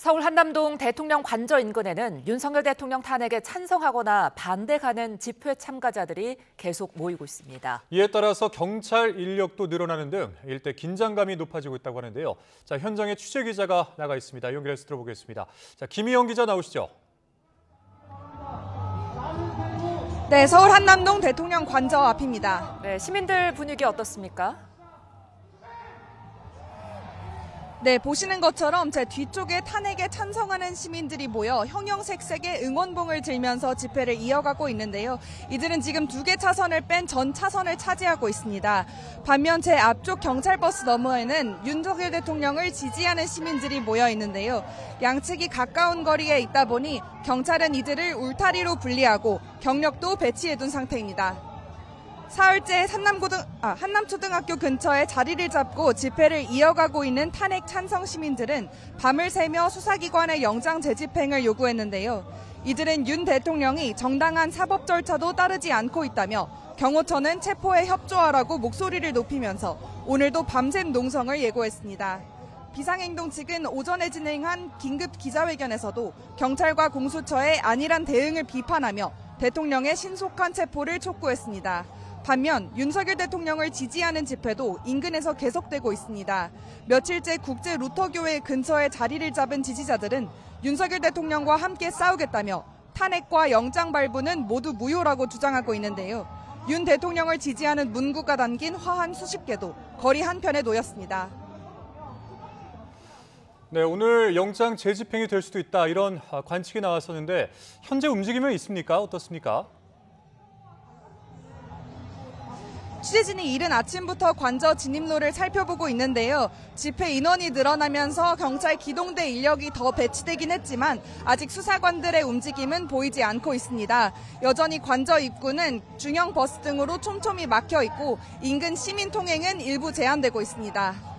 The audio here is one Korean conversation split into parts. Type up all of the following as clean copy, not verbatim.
서울 한남동 대통령 관저 인근에는 윤석열 대통령 탄핵에 찬성하거나 반대하는 집회 참가자들이 계속 모이고 있습니다. 이에 따라서 경찰 인력도 늘어나는 등 일대 긴장감이 높아지고 있다고 하는데요. 자, 현장에 취재 기자가 나가 있습니다. 연결해서 들어보겠습니다. 자, 김희영 기자 나오시죠. 네, 서울 한남동 대통령 관저 앞입니다. 네, 시민들 분위기 어떻습니까? 네, 보시는 것처럼 제 뒤쪽에 탄핵에 찬성하는 시민들이 모여 형형색색의 응원봉을 들면서 집회를 이어가고 있는데요. 이들은 지금 2개 차선을 뺀 전 차선을 차지하고 있습니다. 반면 제 앞쪽 경찰버스 너머에는 윤석열 대통령을 지지하는 시민들이 모여 있는데요. 양측이 가까운 거리에 있다 보니 경찰은 이들을 울타리로 분리하고 경력도 배치해둔 상태입니다. 사흘째 한남초등학교 근처에 자리를 잡고 집회를 이어가고 있는 탄핵 찬성 시민들은 밤을 새며 수사기관의 영장 재집행을 요구했는데요. 이들은 윤 대통령이 정당한 사법 절차도 따르지 않고 있다며 경호처는 체포에 협조하라고 목소리를 높이면서 오늘도 밤샘 농성을 예고했습니다. 비상행동 측은 오전에 진행한 긴급 기자회견에서도 경찰과 공수처의 안일한 대응을 비판하며 대통령의 신속한 체포를 촉구했습니다. 반면 윤석열 대통령을 지지하는 집회도 인근에서 계속되고 있습니다. 며칠째 국제 루터교회 근처에 자리를 잡은 지지자들은 윤석열 대통령과 함께 싸우겠다며 탄핵과 영장 발부는 모두 무효라고 주장하고 있는데요. 윤 대통령을 지지하는 문구가 담긴 화환 수십 개도 거리 한편에 놓였습니다. 네, 오늘 영장 재집행이 될 수도 있다 이런 관측이 나왔었는데 현재 움직임은 있습니까? 어떻습니까? 취재진이 이른 아침부터 관저 진입로를 살펴보고 있는데요. 집회 인원이 늘어나면서 경찰 기동대 인력이 더 배치되긴 했지만 아직 수사관들의 움직임은 보이지 않고 있습니다. 여전히 관저 입구는 중형 버스 등으로 촘촘히 막혀 있고 인근 시민 통행은 일부 제한되고 있습니다.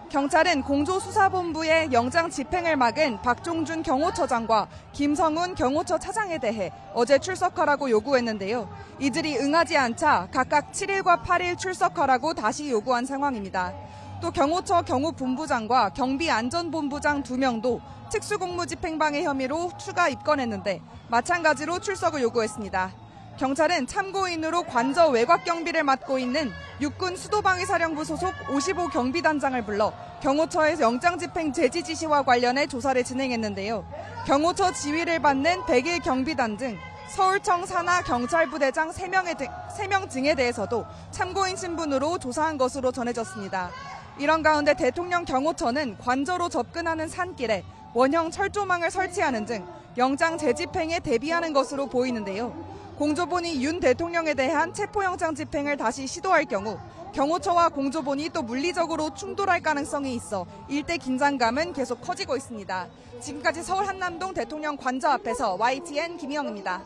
경찰은 공조수사본부의 영장 집행을 막은 박종준 경호처장과 김성훈 경호처 차장에 대해 어제 출석하라고 요구했는데요. 이들이 응하지 않자 각각 7일과 8일 출석하라고 다시 요구한 상황입니다. 또 경호처 경호본부장과 경비안전본부장 2명도 특수공무집행방해 혐의로 추가 입건했는데 마찬가지로 출석을 요구했습니다. 경찰은 참고인으로 관저 외곽 경비를 맡고 있는 육군 수도방위사령부 소속 55 경비단장을 불러 경호처에서 영장 집행 제지 지시와 관련해 조사를 진행했는데요. 경호처 지휘를 받는 101 경비단 등 서울청 산하 경찰부대장 3명 등에 대해서도 참고인 신분으로 조사한 것으로 전해졌습니다. 이런 가운데 대통령 경호처는 관저로 접근하는 산길에 원형 철조망을 설치하는 등 영장 재집행에 대비하는 것으로 보이는데요. 공조본이 윤 대통령에 대한 체포영장 집행을 다시 시도할 경우 경호처와 공조본이 또 물리적으로 충돌할 가능성이 있어 일대 긴장감은 계속 커지고 있습니다. 지금까지 서울 한남동 대통령 관저 앞에서 YTN 김희영입니다.